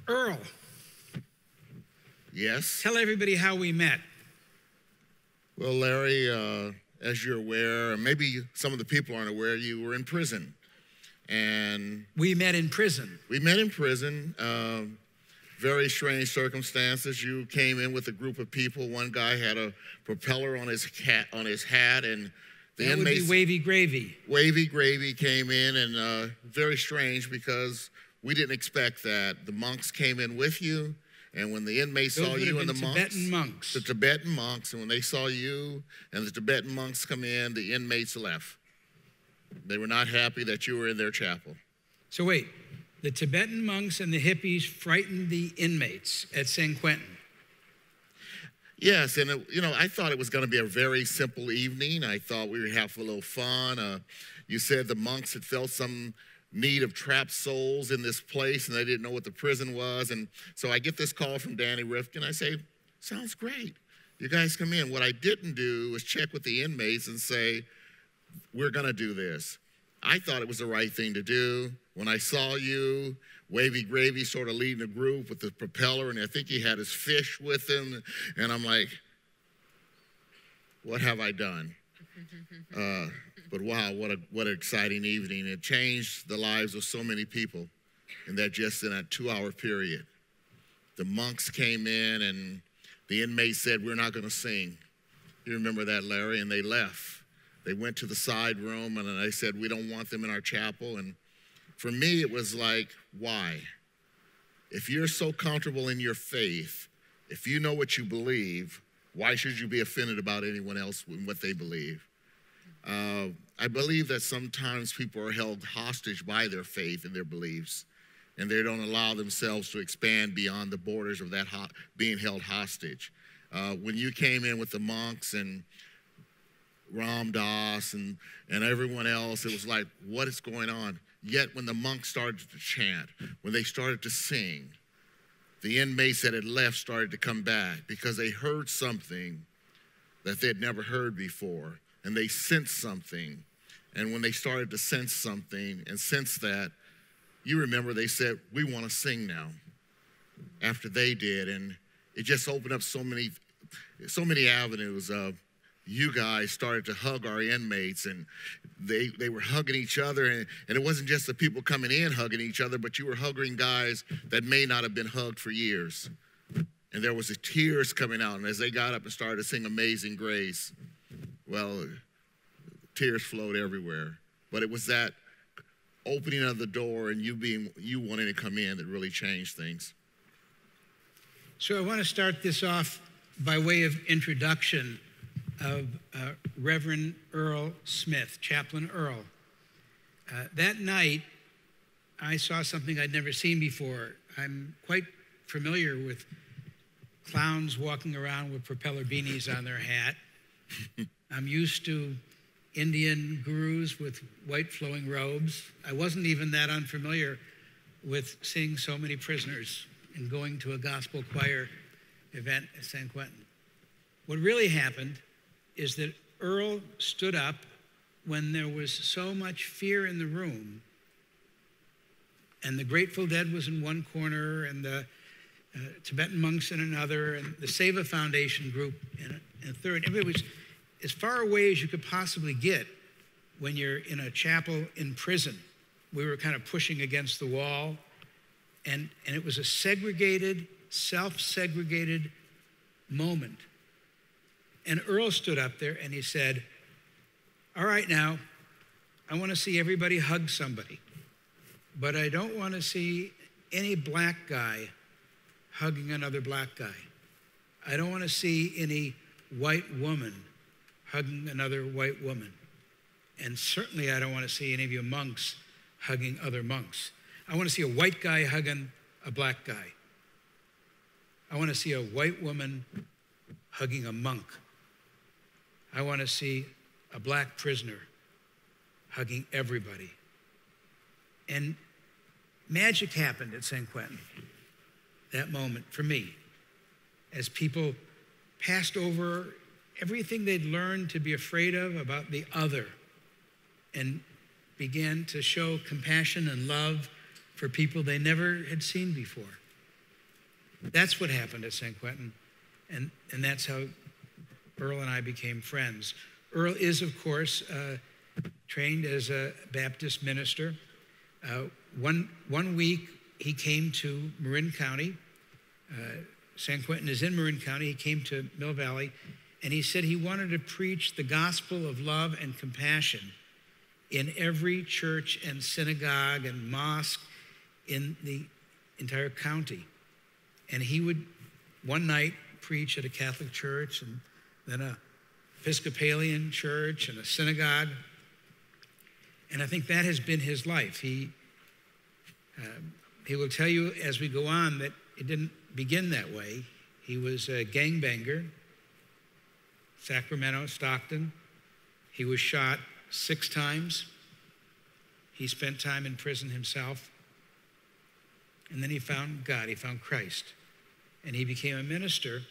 Earl. Yes? Tell everybody how we met. Well, Larry, as you're aware, and maybe some of the people aren't aware, you were in prison. And we met in prison. We met in prison. Very strange circumstances. You came in with a group of people. One guy had a propeller on his hat, and the that inmates, would be Wavy Gravy. Wavy Gravy came in, and very strange because we didn't expect that. The monks came in with you, and when the inmates saw you and the Tibetan monks, the Tibetan monks, and when they saw you and the Tibetan monks come in, the inmates left. They were not happy that you were in their chapel. So wait, the Tibetan monks and the hippies frightened the inmates at San Quentin. Yes, and I thought it was going to be a very simple evening. I thought we would have a little fun. You said the monks had felt some need of trapped souls in this place, and they didn't know what the prison was. And so I get this call from Danny Rifkin. I say, sounds great. You guys come in. What I didn't do was check with the inmates and say, we're going to do this. I thought it was the right thing to do. When I saw you, Wavy Gravy sort of leading a group with the propeller, and I think he had his fish with him, and I'm like, what have I done? But wow, what an exciting evening. It changed the lives of so many people in that 2-hour period. The monks came in, and the inmates said, we're not going to sing. You remember that, Larry? And they left. They went to the side room, and I said, we don't want them in our chapel. And for me, it was like, why? If you're so comfortable in your faith, if you know what you believe, why should you be offended about anyone else and what they believe? I believe that sometimes people are held hostage by their faith and their beliefs, and they don't allow themselves to expand beyond the borders of that being held hostage. When you came in with the monks and Ram Dass and everyone else, it was like, what is going on? Yet when the monks started to chant, when they started to sing, the inmates that had left started to come back because they heard something that they had never heard before, and they sensed something. And when they started to sense something and sense that, you remember they said, we want to sing now, after they did. And it just opened up so many avenues of, you guys started to hug our inmates, and they were hugging each other, and it wasn't just the people coming in hugging each other, but you were hugging guys that may not have been hugged for years. And there was the tears coming out, and as they got up and started to sing Amazing Grace, well, tears flowed everywhere. But it was that opening of the door and you wanting to come in that really changed things. So I want to start this off by way of introduction of Reverend Earl Smith, Chaplain Earl. That night, I saw something I'd never seen before. I'm quite familiar with clowns walking around with propeller beanies on their hat. I'm used to Indian gurus with white flowing robes. I wasn't even that unfamiliar with seeing so many prisoners and going to a gospel choir event at San Quentin. What really happened is that Earl stood up when there was so much fear in the room, and the Grateful Dead was in one corner, and the Tibetan monks in another, and the Seva Foundation group in a third. It was as far away as you could possibly get when you're in a chapel in prison. We were kind of pushing against the wall, and it was a segregated, self-segregated moment. And Earl stood up there and he said, all right, now, I want to see everybody hug somebody, but I don't want to see any black guy hugging another black guy. I don't want to see any white woman hugging another white woman. And certainly I don't want to see any of you monks hugging other monks. I want to see a white guy hugging a black guy. I want to see a white woman hugging a monk. I want to see a black prisoner hugging everybody. And magic happened at San Quentin that moment for me, as people passed over everything they'd learned to be afraid of about the other and began to show compassion and love for people they never had seen before. That's what happened at San Quentin, and that's how Earl and I became friends. Earl is, of course, trained as a Baptist minister. One week, he came to Marin County. San Quentin is in Marin County. He came to Mill Valley, and he said he wanted to preach the gospel of love and compassion in every church and synagogue and mosque in the entire county. And he would one night preach at a Catholic church, and then a Episcopalian church and a synagogue. And I think that has been his life. He will tell you as we go on that it didn't begin that way. He was a gangbanger, Sacramento, Stockton. He was shot 6 times. He spent time in prison himself. And then he found God, he found Christ. And he became a minister.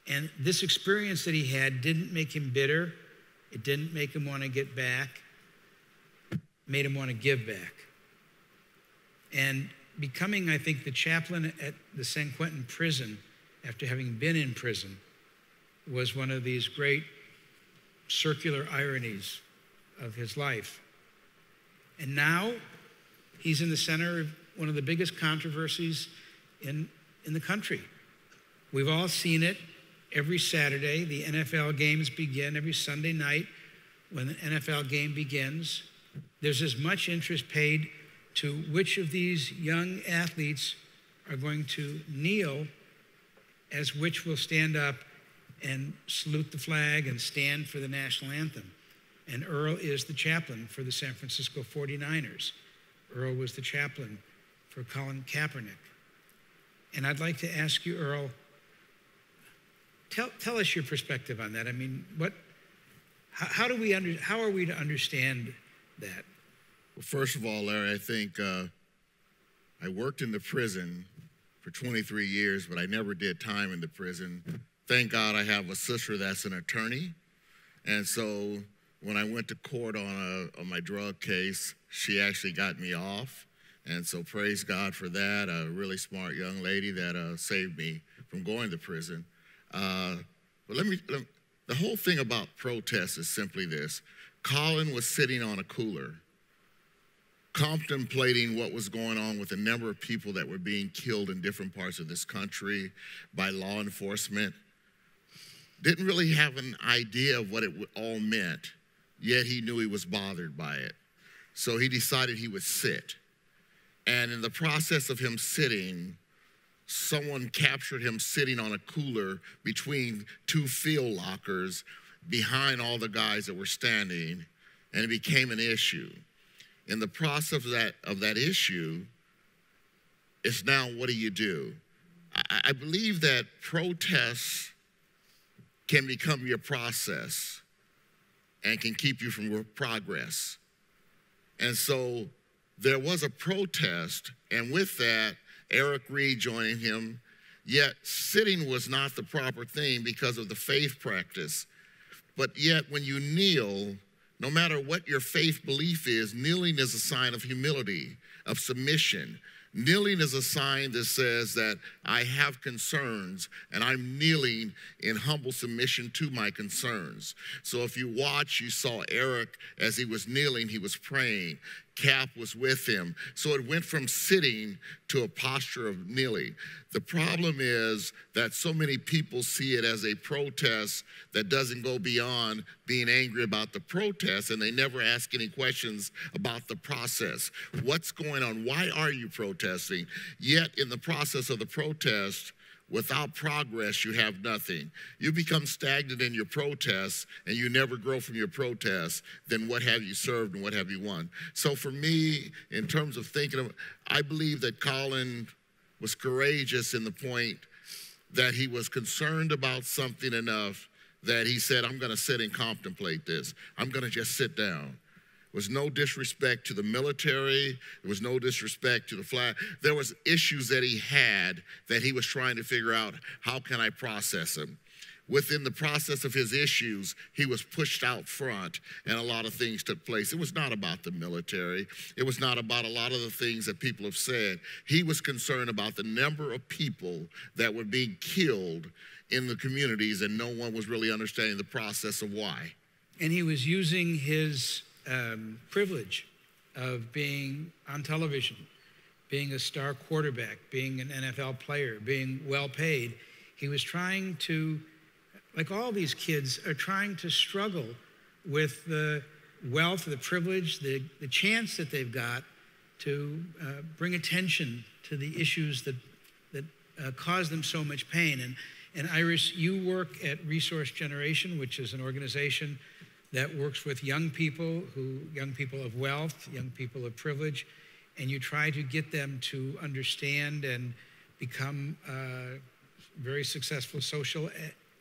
And this experience that he had didn't make him bitter. It didn't make him want to get back. It made him want to give back. And becoming, I think, the chaplain at the San Quentin prison, after having been in prison, was one of these great circular ironies of his life. And now he's in the center of one of the biggest controversies in the country. We've all seen it every Saturday. The NFL games begin every Sunday night. When the NFL game begins, there's as much interest paid to which of these young athletes are going to kneel as which will stand up and salute the flag and stand for the national anthem. And Earl is the chaplain for the San Francisco 49ers. Earl was the chaplain for Colin Kaepernick. And I'd like to ask you, Earl, tell us your perspective on that. I mean, how are we to understand that? Well, first of all, Larry, I think I worked in the prison for 23 years, but I never did time in the prison. Thank God I have a sister that's an attorney. And so when I went to court on my drug case, she actually got me off. And so praise God for that, a really smart young lady that saved me from going to prison. But the whole thing about protests is simply this. Colin was sitting on a cooler, contemplating what was going on with a number of people that were being killed in different parts of this country by law enforcement. Didn't really have an idea of what it all meant, yet he knew he was bothered by it. So he decided he would sit. And in the process of him sitting, someone captured him sitting on a cooler between 2 field lockers behind all the guys that were standing, and it became an issue. In the process of that issue, it's now, what do you do? I believe that protests can become your process and can keep you from progress. And so there was a protest, and with that, Eric Reed joining him, yet sitting was not the proper thing because of the faith practice. But yet when you kneel, no matter what your faith belief is, kneeling is a sign of humility, of submission. Kneeling is a sign that says that I have concerns and I'm kneeling in humble submission to my concerns. So if you watch, you saw Eric, as he was kneeling, he was praying. Cap was with him. So it went from sitting to a posture of kneeling. The problem is that so many people see it as a protest that doesn't go beyond being angry about the protest, and they never ask any questions about the process. What's going on? Why are you protesting? Yet in the process of the protest, without progress, you have nothing. You become stagnant in your protests and you never grow from your protests. Then what have you served and what have you won? So for me, in terms of thinking of, I believe that Colin was courageous in the point that he was concerned about something enough that he said, I'm going to sit and contemplate this. I'm going to just sit down. There was no disrespect to the military. There was no disrespect to the flag. There was issues that he had that he was trying to figure out, how can I process them? within the process of his issues, he was pushed out front and a lot of things took place. It was not about the military. It was not about a lot of the things that people have said. He was concerned about the number of people that were being killed in the communities, and no one was really understanding the process of why. And he was using his privilege of being on television, being a star quarterback, being an NFL player, being well paid. He was trying to, like all these kids, are trying to struggle with the wealth, the privilege, the chance that they've got to bring attention to the issues that cause them so much pain. And Iris, you work at Resource Generation, which is an organization that works with young people of wealth, young people of privilege, and you try to get them to understand and become very successful social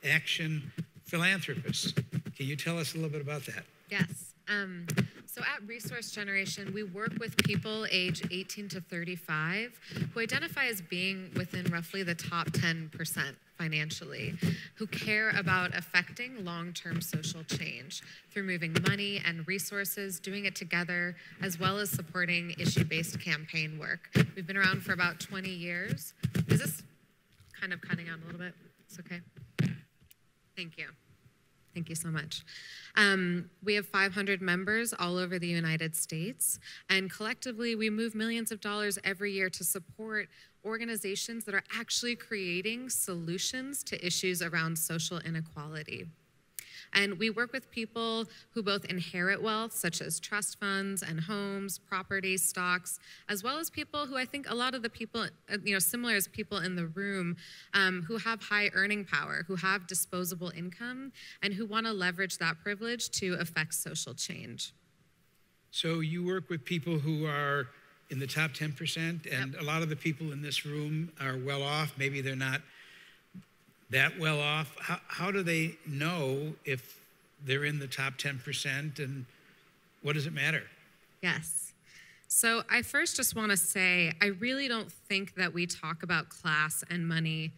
action philanthropists. Can you tell us a little bit about that? Yes. So at Resource Generation, we work with people age 18 to 35 who identify as being within roughly the top 10% financially, who care about affecting long-term social change through moving money and resources, doing it together, as well as supporting issue-based campaign work. We've been around for about 20 years. Is this kind of cutting out a little bit? It's okay. Thank you. Thank you so much. We have 500 members all over the United States, and collectively we move millions of dollars every year to support organizations that are actually creating solutions to issues around social inequality. And we work with people who both inherit wealth, such as trust funds and homes, property, stocks, as well as people who I think a lot of the people, similar as people in the room, who have high earning power, who have disposable income, and who want to leverage that privilege to affect social change. So you work with people who are in the top 10%, and a lot of the people in this room are well off. Maybe they're not that well off. How do they know if they're in the top 10%, and what does it matter? Yes. So I first just want to say, I really don't think that we talk about class and money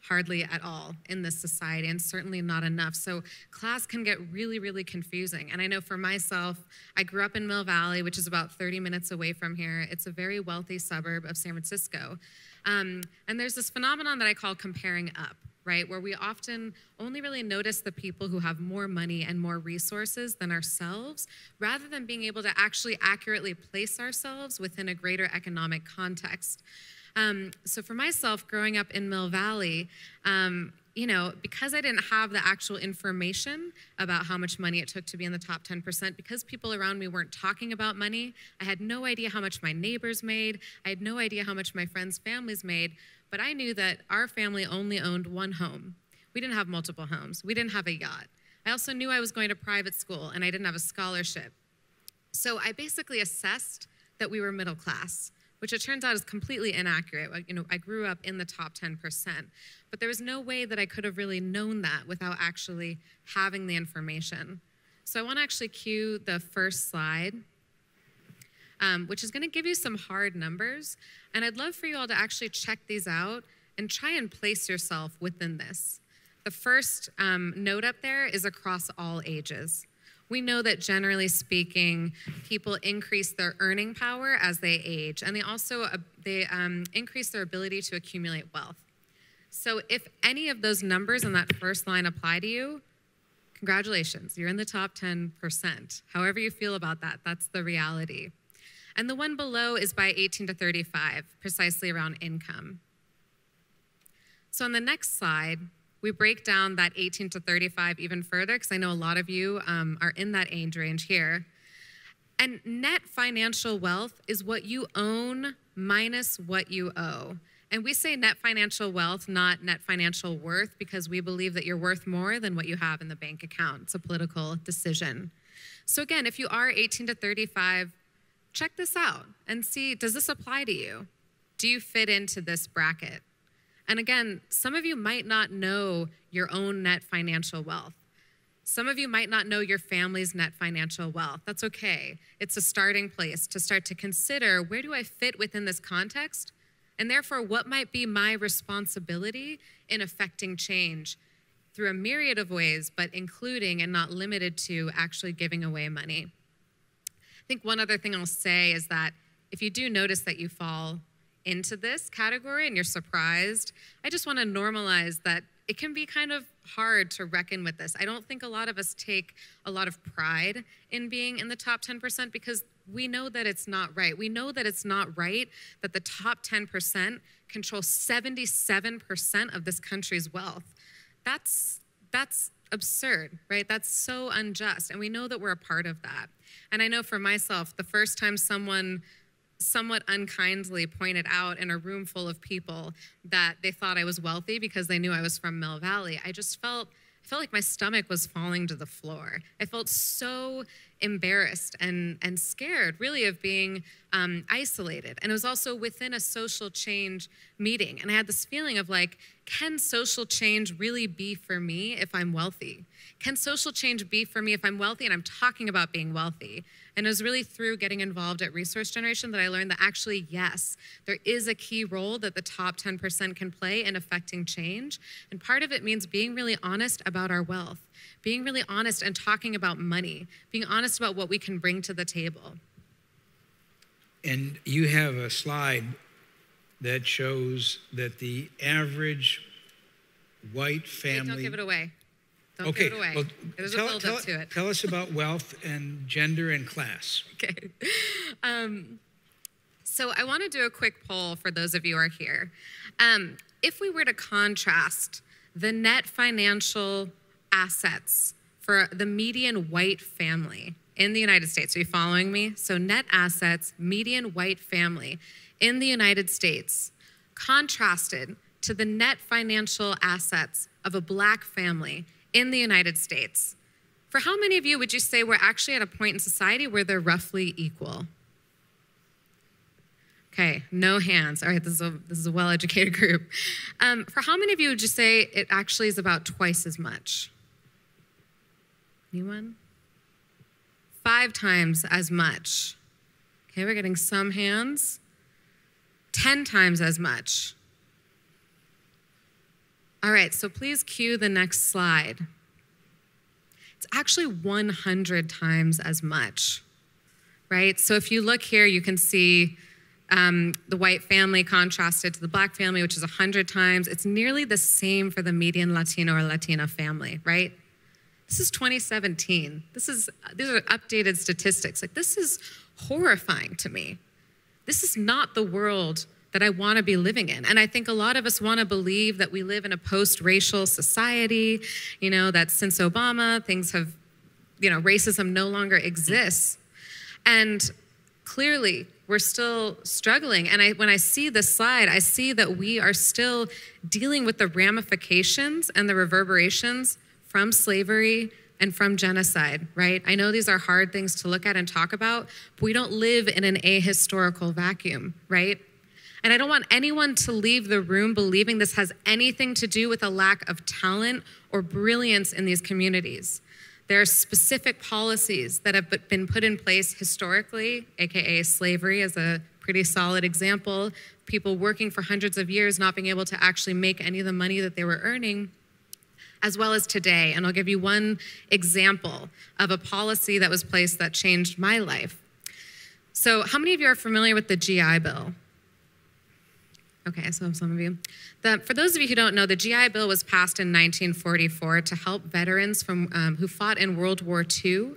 hardly at all in this society, and certainly not enough. So class can get really, really confusing. And I know for myself, I grew up in Mill Valley, which is about 30 minutes away from here. It's a very wealthy suburb of San Francisco. And there's this phenomenon that I call comparing up, right? Where we often only really notice the people who have more money and more resources than ourselves, rather than being able to actually accurately place ourselves within a greater economic context. So for myself, growing up in Mill Valley, because I didn't have the actual information about how much money it took to be in the top 10%, because people around me weren't talking about money, I had no idea how much my neighbors made. I had no idea how much my friends' families made. But I knew that our family only owned one home. We didn't have multiple homes. We didn't have a yacht. I also knew I was going to private school and I didn't have a scholarship. So I basically assessed that we were middle class, which it turns out is completely inaccurate. I grew up in the top 10%, but there was no way that I could have really known that without actually having the information. So I want to actually cue the first slide, which is going to give you some hard numbers. And I'd love for you all to actually check these out and try and place yourself within this. The first note up there is across all ages. We know that generally speaking, people increase their earning power as they age, and they also increase their ability to accumulate wealth. So if any of those numbers in that first line apply to you, congratulations, you're in the top 10%. However you feel about that, that's the reality. And the one below is by 18 to 35, precisely around income. So on the next slide, we break down that 18 to 35 even further, because I know a lot of you are in that age range here. And net financial wealth is what you own minus what you owe. And we say net financial wealth, not net financial worth, because we believe that you're worth more than what you have in the bank account. It's a political decision. So again, if you are 18 to 35, check this out and see, does this apply to you? Do you fit into this bracket? And again, some of you might not know your own net financial wealth. Some of you might not know your family's net financial wealth. That's okay. It's a starting place to start to consider, where do I fit within this context? And therefore, what might be my responsibility in affecting change through a myriad of ways, but including and not limited to actually giving away money. I think one other thing I'll say is that if you do notice that you fall into this category and you're surprised, I just want to normalize that it can be kind of hard to reckon with this. I don't think a lot of us take a lot of pride in being in the top 10% because we know that it's not right. We know that it's not right that the top 10% control 77% of this country's wealth. That's absurd, right? That's so unjust. And we know that we're a part of that. And I know for myself, the first time someone somewhat unkindly pointed out in a room full of people that they thought I was wealthy because they knew I was from Mill Valley, I felt like my stomach was falling to the floor. I felt so embarrassed and scared, really, of being isolated. And it was also within a social change meeting. And I had this feeling of like, can social change really be for me if I'm wealthy? Can social change be for me if I'm wealthy and I'm talking about being wealthy? And it was really through getting involved at Resource Generation that I learned that actually, yes, there is a key role that the top 10% can play in affecting change. And part of it means being really honest about our wealth, being really honest and talking about money, being honest about what we can bring to the table. And you have a slide that shows that the average white family... Hey, don't give it away. Don't okay, give it away. Well, There's a build-up to it. Tell us about wealth and gender and class. Okay. So I want to do a quick poll for those of you who are here. If we were to contrast the net financial assets for the median white family in the United States, are you following me? So net assets, median white family in the United States, contrasted to the net financial assets of a black family in the United States. For how many of you would you say we're actually at a point in society where they're roughly equal? Okay, no hands. All right, this is a well-educated group. For how many of you would you say it actually is about twice as much? Anyone? 5 times as much. Okay, we're getting some hands. 10 times as much. All right, so please cue the next slide. It's actually 100 times as much, right? So if you look here, you can see the white family contrasted to the black family, which is 100 times. It's nearly the same for the median Latino or Latina family, right? This is 2017. These are updated statistics. Like, this is horrifying to me. This is not the world that I want to be living in. And I think a lot of us want to believe that we live in a post-racial society, that since Obama, things have, racism no longer exists. And clearly, we're still struggling. And when I see this slide, I see that we are still dealing with the ramifications and the reverberations from slavery and from genocide, right? I know these are hard things to look at and talk about, but we don't live in an ahistorical vacuum, right? And I don't want anyone to leave the room believing this has anything to do with a lack of talent or brilliance in these communities. There are specific policies that have been put in place historically, AKA slavery is a pretty solid example, people working for hundreds of years not being able to actually make any of the money that they were earning, as well as today. And I'll give you one example of a policy that was placed that changed my life. So how many of you are familiar with the GI Bill? Okay, so some of you. For those of you who don't know, the GI Bill was passed in 1944 to help veterans who fought in World War II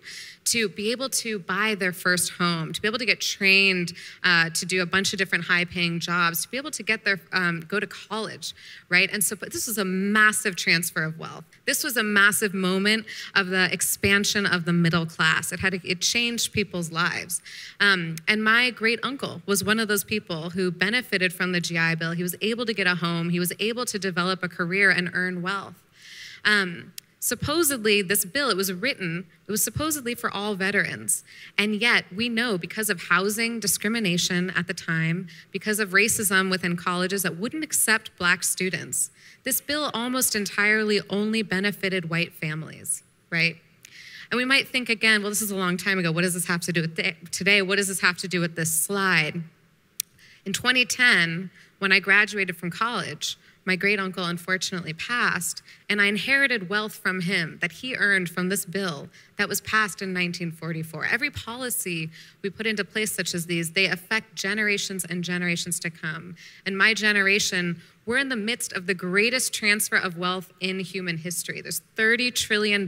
to be able to buy their first home, to be able to get trained to do a bunch of different high-paying jobs, to be able to get go to college, right? And so this was a massive transfer of wealth. This was a massive moment of the expansion of the middle class. It changed people's lives. And my great uncle was one of those people who benefited from the GI Bill. He was able to get a home. He was able to develop a career and earn wealth. Supposedly, this bill, it was supposedly for all veterans. And yet, we know because of housing discrimination at the time, because of racism within colleges that wouldn't accept black students, this bill almost entirely only benefited white families, right? And we might think again, well, this is a long time ago. What does this have to do with today? What does this have to do with this slide? In 2010, When I graduated from college, my great uncle unfortunately passed, and I inherited wealth from him that he earned from this bill that was passed in 1944. Every policy we put into place such as these, they affect generations and generations to come. And my generation, we're in the midst of the greatest transfer of wealth in human history. There's $30 trillion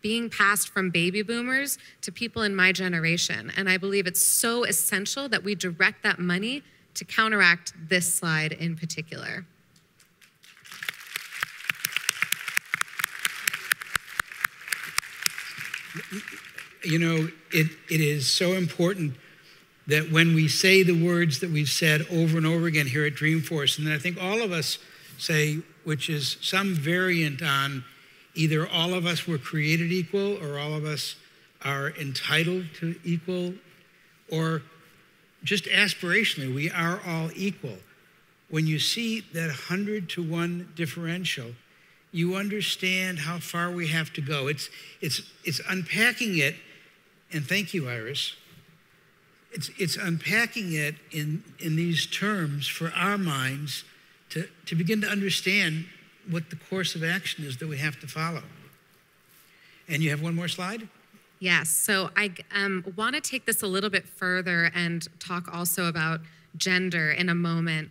being passed from baby boomers to people in my generation. And I believe it's so essential that we direct that money to counteract this slide in particular. You know, it is so important that when we say the words that we've said over and over again here at Dreamforce, and I think all of us say, which is some variant on either all of us were created equal or all of us are entitled to equal, or just aspirationally, we are all equal. When you see that 100 to 1 differential, you understand how far we have to go. It's unpacking it, and thank you, Iris. It's unpacking it in these terms for our minds to begin to understand what the course of action is that we have to follow. And you have one more slide? Yes, so I want to take this a little bit further and talk also about gender in a moment.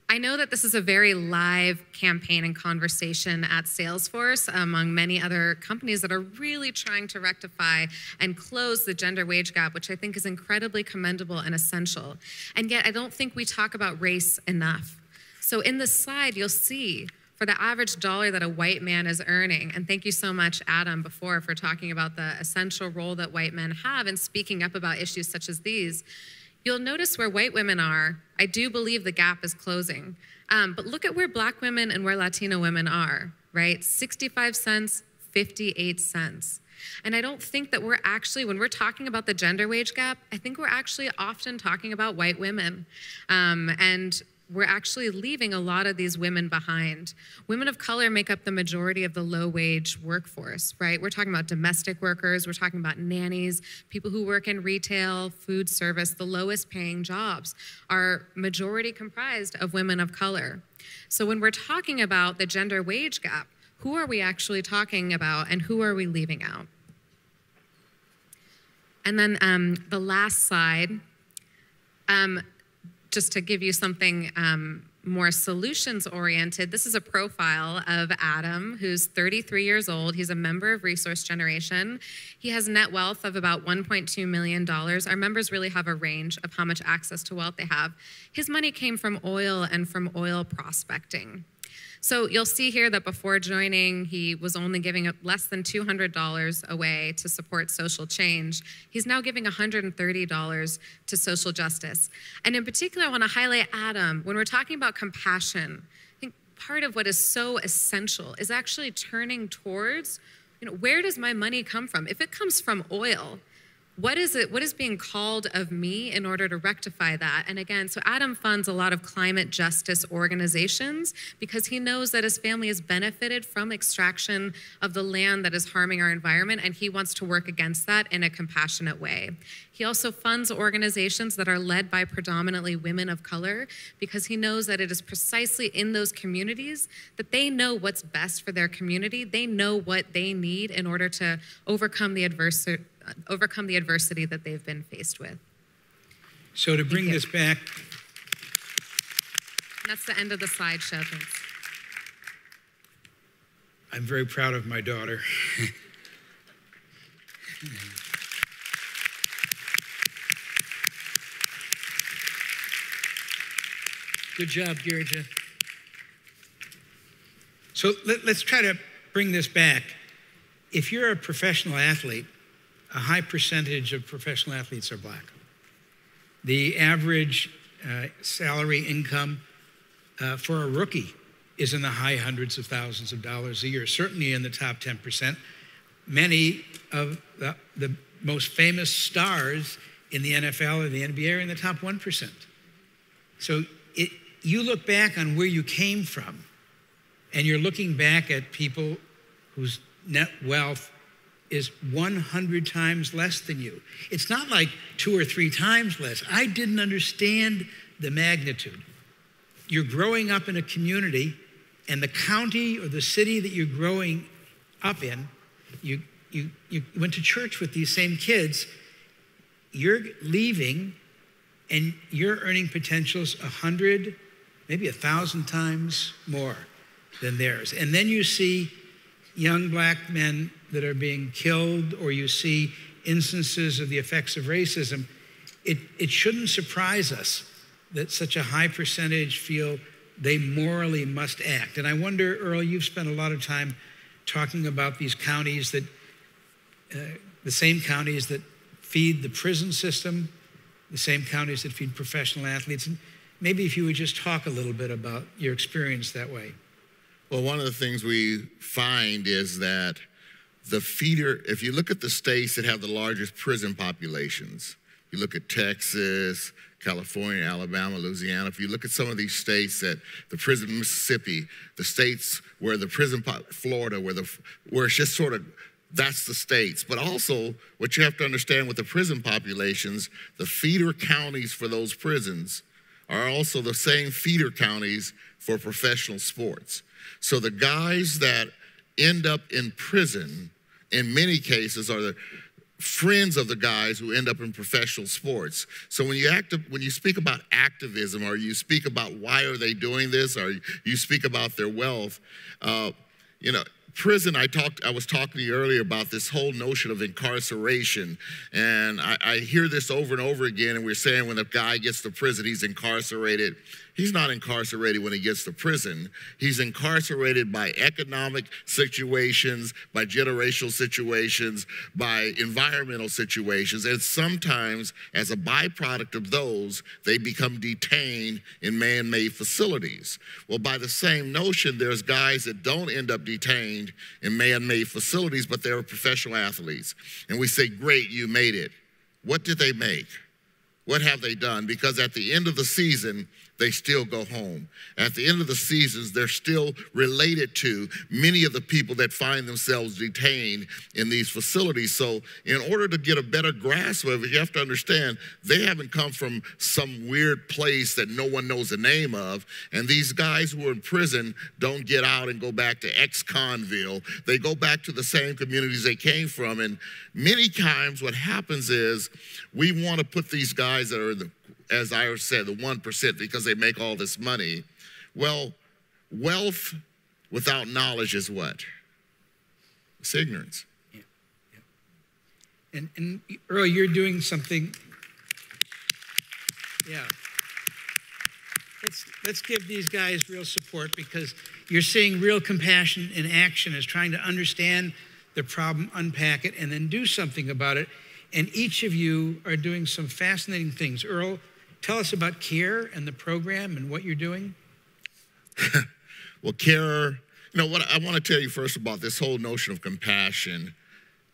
I know that this is a very live campaign and conversation at Salesforce among many other companies that are really trying to rectify and close the gender wage gap, which I think is incredibly commendable and essential. And yet I don't think we talk about race enough. So in this slide, you'll see for the average dollar that a white man is earning, and thank you so much, Adam, before for talking about the essential role that white men have in speaking up about issues such as these, you'll notice where white women are, I do believe the gap is closing. But look at where Black women and where Latino women are, right? 65 cents, 58 cents. And I don't think that we're actually, when we're talking about the gender wage gap, I think we're actually often talking about white women. And we're actually leaving a lot of these women behind. Women of color make up the majority of the low-wage workforce, right? We're talking about domestic workers, we're talking about nannies, people who work in retail, food service. The lowest paying jobs are majority comprised of women of color. So when we're talking about the gender wage gap, who are we actually talking about and who are we leaving out? And then the last slide, just to give you something more solutions-oriented, this is a profile of Adam, who's 33 years old. He's a member of Resource Generation. He has net wealth of about $1.2 million. Our members really have a range of how much access to wealth they have. His money came from oil and from oil prospecting. So you'll see here that before joining, he was only giving less than $200 away to support social change. He's now giving $130 to social justice. And in particular, I want to highlight Adam. When we're talking about compassion, I think part of what is so essential is actually turning towards, where does my money come from? If it comes from oil, what is being called of me in order to rectify that? And again, so Adam funds a lot of climate justice organizations because he knows that his family has benefited from extraction of the land that is harming our environment, and he wants to work against that in a compassionate way. He also funds organizations that are led by predominantly women of color because he knows that it is precisely in those communities that they know what's best for their community. They know what they need in order to overcome the adversity that they've been faced with. So to bring this back. And that's the end of the slideshow, thanks. I'm very proud of my daughter. Good job, Georgia. So let's try to bring this back. If you're a professional athlete, a high percentage of professional athletes are Black. The average salary income for a rookie is in the high hundreds of thousands of dollars a year, certainly in the top 10%. Many of the most famous stars in the NFL or the NBA are in the top 1%. So you look back on where you came from, and you're looking back at people whose net wealth is 100 times less than you. It's not like 2 or 3 times less. I didn't understand the magnitude. You're growing up in a community, and the county or the city that you're growing up in, you went to church with these same kids, you're leaving and your earning potential's 100, maybe 1,000 times more than theirs. And then you see young black men that are being killed, or you see instances of the effects of racism. It shouldn't surprise us that such a high percentage feel they morally must act. And I wonder, Earl, you've spent a lot of time talking about these counties that, the same counties that feed the prison system, the same counties that feed professional athletes. And maybe if you would just talk a little bit about your experience that way. Well, one of the things we find is that the feeder, if you look at the states that have the largest prison populations, you look at Texas, California, Alabama, Louisiana, if you look at some of these states that the prison, Mississippi, the states where the prison, Florida, where it's just sort of, that's the states. But also, what you have to understand with the prison populations, the feeder counties for those prisons are also the same feeder counties for professional sports. So the guys that end up in prison, in many cases, are the friends of the guys who end up in professional sports. So when you speak about activism, or you speak about why are they doing this, or you speak about their wealth, prison, I was talking to you earlier about this whole notion of incarceration, and I hear this over and over again, and we're saying when a guy gets to prison, he's incarcerated. He's not incarcerated when he gets to prison. He's incarcerated by economic situations, by generational situations, by environmental situations, and sometimes as a byproduct of those, they become detained in man-made facilities. Well, by the same notion, there's guys that don't end up detained in man-made facilities, but they're professional athletes. And we say, great, you made it. What did they make? What have they done? Because at the end of the season, they still go home. At the end of the seasons, they're still related to many of the people that find themselves detained in these facilities. So in order to get a better grasp of it, you have to understand they haven't come from some weird place that no one knows the name of. And these guys who are in prison don't get out and go back to ex-Conville. They go back to the same communities they came from. And many times what happens is we want to put these guys that are in the, as I said, the 1% because they make all this money. Well, wealth without knowledge is what? It's ignorance. Yeah. And Earl, you're doing something. Yeah. Let's give these guys real support, because you're seeing real compassion in action as trying to understand the problem, unpack it, and then do something about it. And each of you are doing some fascinating things. Earl, tell us about CARE and the program and what you're doing. Well, CARE, what I want to tell you first about this whole notion of compassion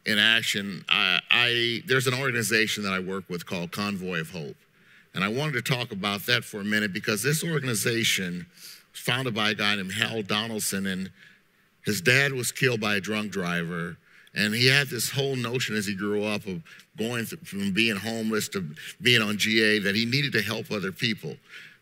in action. There's an organization that I work with called Convoy of Hope. And I wanted to talk about that for a minute, because this organization was founded by a guy named Hal Donaldson, and his dad was killed by a drunk driver. And he had this whole notion as he grew up of going from being homeless to being on GA that he needed to help other people.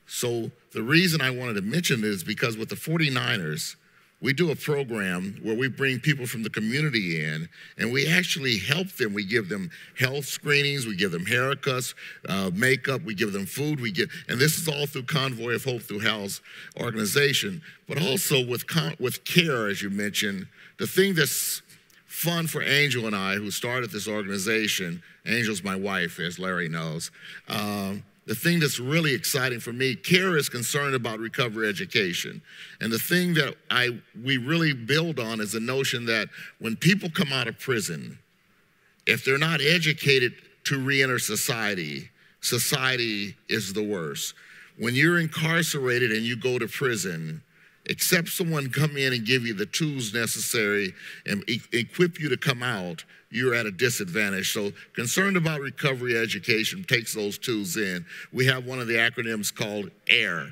So the reason I wanted to mention this is because with the 49ers, we do a program where we bring people from the community in, and we actually help them. We give them health screenings, we give them haircuts, makeup, we give them food, and this is all through Convoy of Hope, through Hal's organization. But also with CARE, as you mentioned, the thing that's fun for Angel and I, who started this organization. Angel's my wife, as Larry knows. The thing that's really exciting for me, CARE is concerned about recovery education. And the thing that we really build on is the notion that when people come out of prison, if they're not educated to reenter society, society is the worst. When you're incarcerated and you go to prison, except someone come in and give you the tools necessary and equip you to come out, you're at a disadvantage. So concerned about recovery education takes those tools in. We have one of the acronyms called AIR,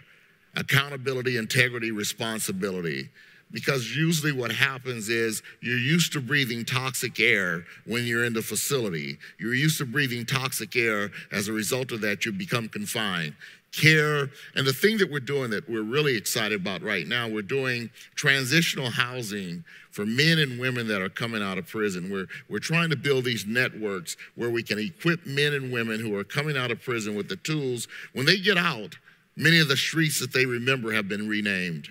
accountability, integrity, responsibility. Because usually what happens is you're used to breathing toxic air when you're in the facility. You're used to breathing toxic air. As a result of that, you become confined. care. And the thing that we're doing that we're really excited about right now, we're doing transitional housing for men and women that are coming out of prison. We're trying to build these networks where we can equip men and women who are coming out of prison with the tools. When they get out, many of the streets that they remember have been renamed.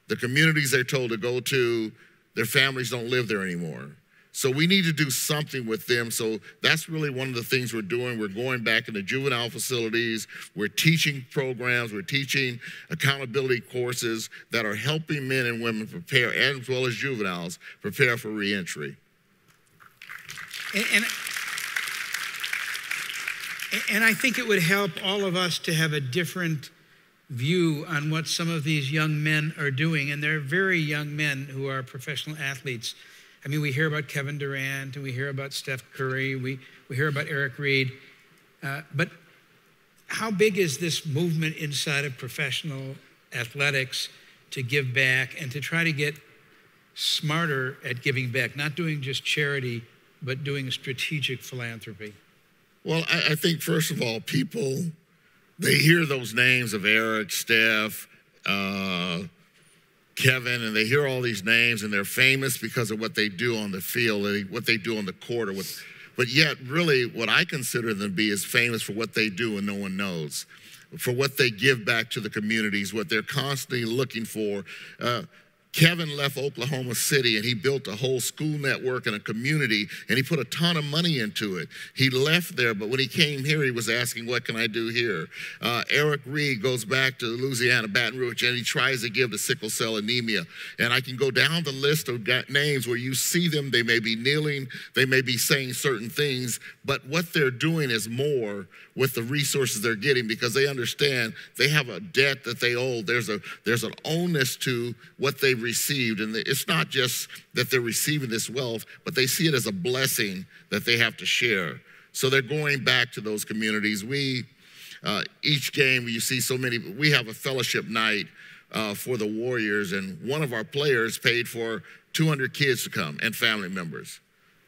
The communities they're told to go to, their families don't live there anymore. So we need to do something with them. So that's really one of the things we're doing. We're going back into juvenile facilities. We're teaching programs. We're teaching accountability courses that are helping men and women prepare, as well as juveniles, prepare for reentry. And I think it would help all of us to have a different view on what some of these young men are doing. And they're very young men who are professional athletes. I mean, we hear about Kevin Durant, and we hear about Steph Curry, we hear about Eric Reed. But how big is this movement inside of professional athletics to give back and to try to get smarter at giving back, not doing just charity, but doing strategic philanthropy? Well, I think, first of all, people, they hear those names of Eric, Steph, Kevin, and they hear all these names, and they're famous because of what they do on the field, what they do on the court. But yet, really, what I consider them to be is famous for what they do and no one knows, for what they give back to the communities, what they're constantly looking for. Kevin left Oklahoma City and he built a whole school network and a community, and he put a ton of money into it. He left there, but when he came here, he was asking, what can I do here? Eric Reed goes back to Louisiana, Baton Rouge, and he tries to give to sickle cell anemia. And I can go down the list of names where you see them, they may be kneeling, they may be saying certain things, but what they're doing is more with the resources they're getting, because they understand they have a debt that they owe. There's an onus to what they've received, and it's not just that they're receiving this wealth, but they see it as a blessing that they have to share. So they're going back to those communities. Each game you see so many, we have a fellowship night for the Warriors, and one of our players paid for 200 kids to come and family members.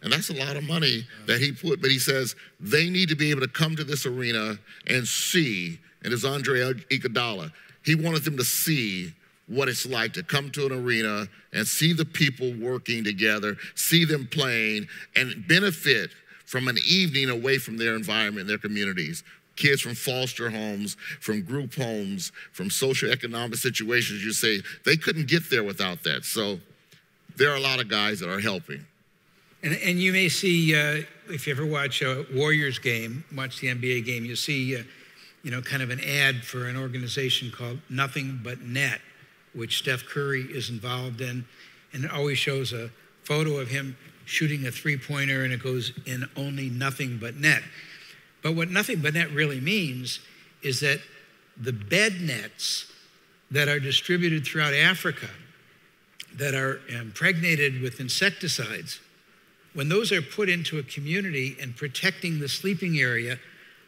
And that's a lot of money that he put, but he says they need to be able to come to this arena and see, and it's Andre Iguodala, he wanted them to see what it's like to come to an arena and see the people working together, see them playing, and benefit from an evening away from their environment, their communities. Kids from foster homes, from group homes, from socioeconomic situations, you say, they couldn't get there without that. So there are a lot of guys that are helping. And you may see, if you ever watch a Warriors game, watch the NBA game, you see, kind of an ad for an organization called Nothing But Net, which Steph Curry is involved in. And it always shows a photo of him shooting a three-pointer, and it goes in only nothing but net. But what nothing but net really means is that the bed nets that are distributed throughout Africa, that are impregnated with insecticides, when those are put into a community and protecting the sleeping area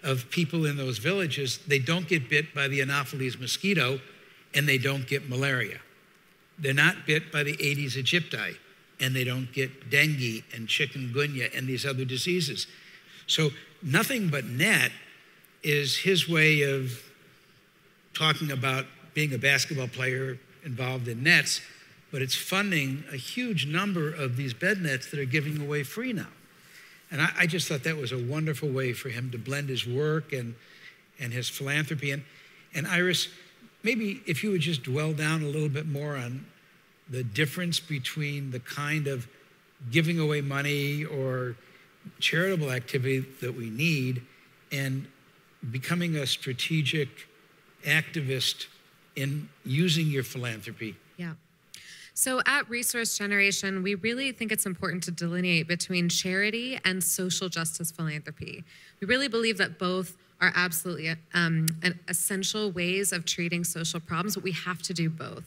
of people in those villages, they don't get bit by the Anopheles mosquito, and they don't get malaria. They're not bit by the Aedes aegypti, and they don't get dengue and chikungunya and these other diseases. So Nothing But Net is his way of talking about being a basketball player involved in nets, but it's funding a huge number of these bed nets that are giving away free now. And I just thought that was a wonderful way for him to blend his work and his philanthropy. And Iris, maybe if you would just dwell down a little bit more on the difference between the kind of giving away money or charitable activity that we need and becoming a strategic activist in using your philanthropy. Yeah. So at Resource Generation, we really think it's important to delineate between charity and social justice philanthropy. We really believe that both are absolutely essential ways of treating social problems, but we have to do both.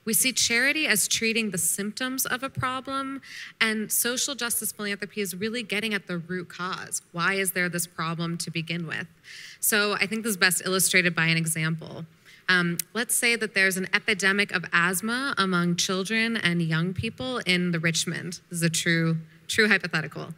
We see charity as treating the symptoms of a problem, and social justice philanthropy is really getting at the root cause. Why is there this problem to begin with? So I think this is best illustrated by an example. Let's say that there's an epidemic of asthma among children and young people in the Richmond. This is a true hypothetical.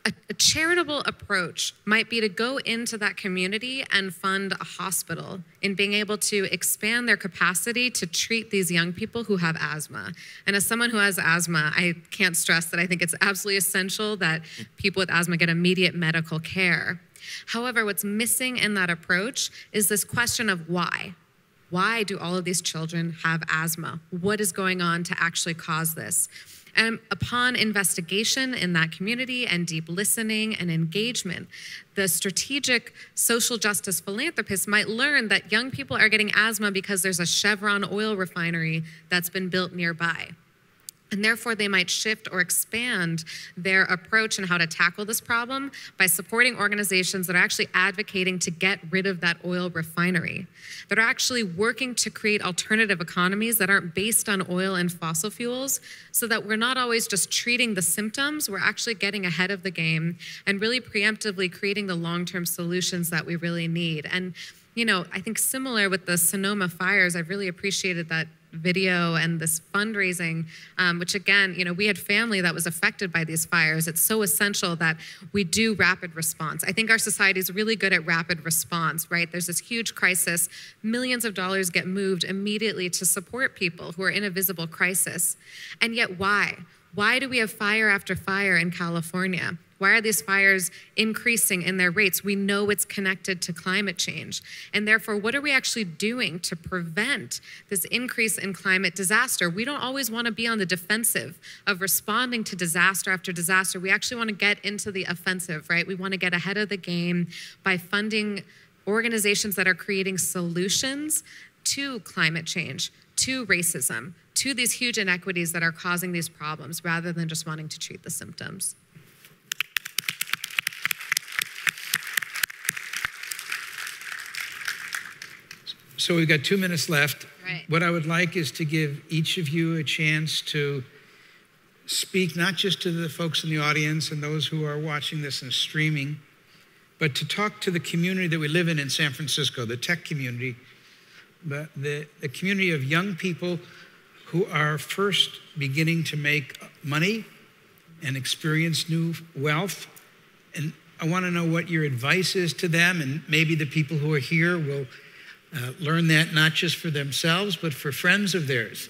a charitable approach might be to go into that community and fund a hospital in being able to expand their capacity to treat these young people who have asthma. And as someone who has asthma, I can't stress that I think it's absolutely essential that people with asthma get immediate medical care. However, what's missing in that approach is this question of why. Why do all of these children have asthma? What is going on to actually cause this? And upon investigation in that community and deep listening and engagement, the strategic social justice philanthropist might learn that young people are getting asthma because there's a Chevron oil refinery that's been built nearby. And therefore, they might shift or expand their approach in how to tackle this problem by supporting organizations that are actually advocating to get rid of that oil refinery, that are actually working to create alternative economies that aren't based on oil and fossil fuels, so that we're not always just treating the symptoms, we're actually getting ahead of the game and really preemptively creating the long-term solutions that we really need. And, you know, I think similar with the Sonoma fires, I've really appreciated that video and this fundraising, which again, you know, we had family that was affected by these fires. It's so essential that we do rapid response. I think our society is really good at rapid response, right? There's this huge crisis. Millions of dollars get moved immediately to support people who are in a visible crisis. And yet why? Why do we have fire after fire in California? Why are these fires increasing in their rates? We know it's connected to climate change. And therefore, what are we actually doing to prevent this increase in climate disaster? We don't always want to be on the defensive of responding to disaster after disaster. We actually want to get into the offensive, right? We want to get ahead of the game by funding organizations that are creating solutions to climate change, to racism, to these huge inequities that are causing these problems, rather than just wanting to treat the symptoms. So we've got 2 minutes left. Right. What I would like is to give each of you a chance to speak, not just to the folks in the audience and those who are watching this and streaming, but to talk to the community that we live in San Francisco, the tech community, the community of young people who are first beginning to make money and experience new wealth. And I want to know what your advice is to them, and maybe the people who are here will learn that not just for themselves, but for friends of theirs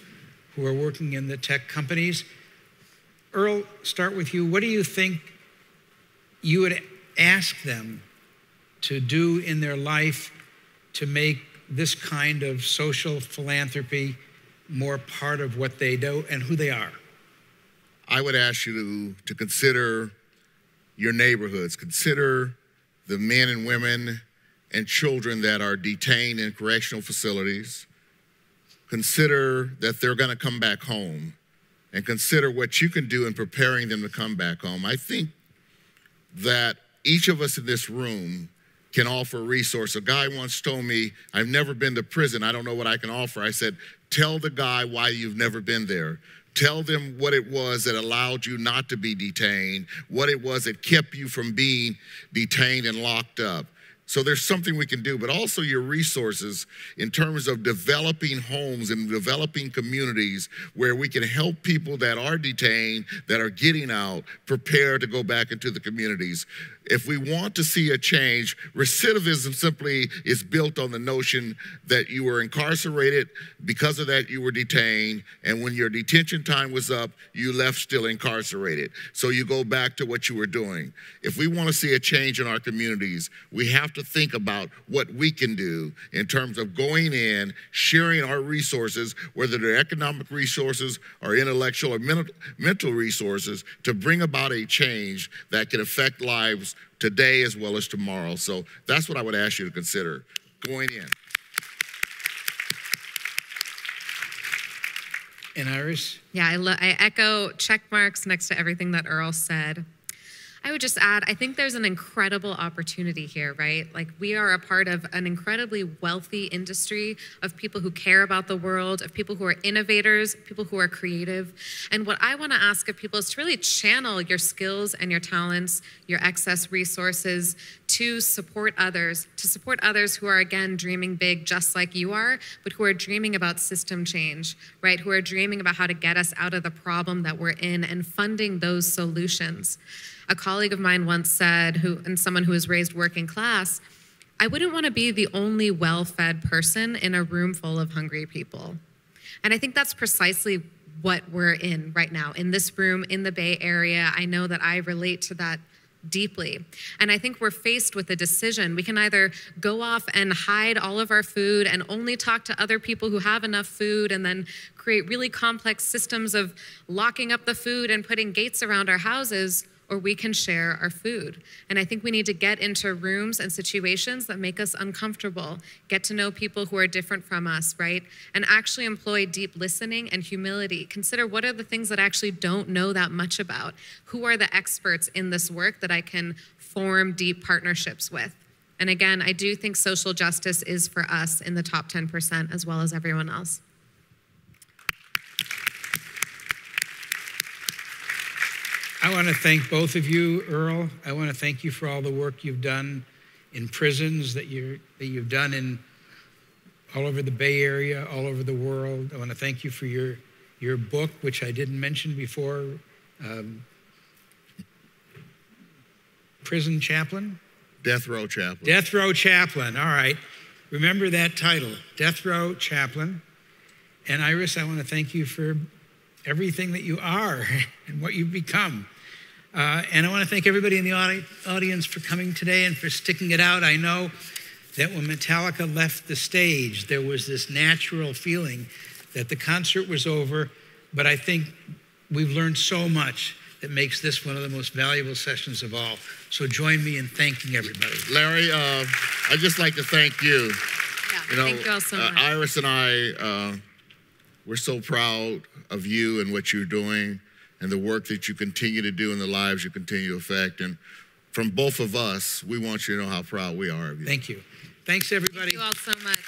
who are working in the tech companies. Earl, start with you. What do you think you would ask them to do in their life to make this kind of social philanthropy more part of what they do and who they are? I would ask you to consider your neighborhoods, consider the men and women and children that are detained in correctional facilities. Consider that they're going to come back home, and consider what you can do in preparing them to come back home. I think that each of us in this room can offer a resource. A guy once told me, I've never been to prison, I don't know what I can offer. I said, tell the guy why you've never been there. Tell them what it was that allowed you not to be detained, what it was that kept you from being detained and locked up. So there's something we can do, but also your resources in terms of developing homes and developing communities where we can help people that are detained, that are getting out, prepare to go back into the communities. If we want to see a change, recidivism simply is built on the notion that you were incarcerated, because of that you were detained, and when your detention time was up, you left still incarcerated. So you go back to what you were doing. If we want to see a change in our communities, we have to think about what we can do in terms of going in, sharing our resources, whether they're economic resources or intellectual or mental resources, to bring about a change that can affect lives today as well as tomorrow. So that's what I would ask you to consider going in. And Iris? Yeah, I echo check marks next to everything that Earl said. I would just add, I think there's an incredible opportunity here, right? Like, we are a part of an incredibly wealthy industry of people who care about the world, of people who are innovators, people who are creative. And what I want to ask of people is to really channel your skills and your talents, your excess resources, to support others who are, again, dreaming big just like you are, but who are dreaming about system change, right? Who are dreaming about how to get us out of the problem that we're in and funding those solutions. A colleague of mine once said, and someone who was raised working class, I wouldn't want to be the only well-fed person in a room full of hungry people. And I think that's precisely what we're in right now, in this room, in the Bay Area. I know that I relate to that deeply. And I think we're faced with a decision. We can either go off and hide all of our food and only talk to other people who have enough food and then create really complex systems of locking up the food and putting gates around our houses, or we can share our food. And I think we need to get into rooms and situations that make us uncomfortable, get to know people who are different from us, right? And actually employ deep listening and humility. Consider what are the things that I actually don't know that much about? Who are the experts in this work that I can form deep partnerships with? And again, I do think social justice is for us in the top 10% as well as everyone else. I want to thank both of you, Earl. I want to thank you for all the work you've done in prisons, that you've done in all over the Bay Area, all over the world. I want to thank you for your book, which I didn't mention before, Prison Chaplain? Death Row Chaplain. Death Row Chaplain, all right. Remember that title, Death Row Chaplain. And Iris, I want to thank you for everything that you are and what you've become. And I want to thank everybody in the audience for coming today and for sticking it out. I know that when Metallica left the stage, there was this natural feeling that the concert was over, but I think we've learned so much that makes this one of the most valuable sessions of all. So join me in thanking everybody. Larry, I'd just like to thank you. Yeah, thank you all so much. Iris and I, we're so proud of you and what you're doing and the work that you continue to do and the lives you continue to affect. And from both of us, we want you to know how proud we are of you. Thank you. Thanks, everybody. Thank you all so much.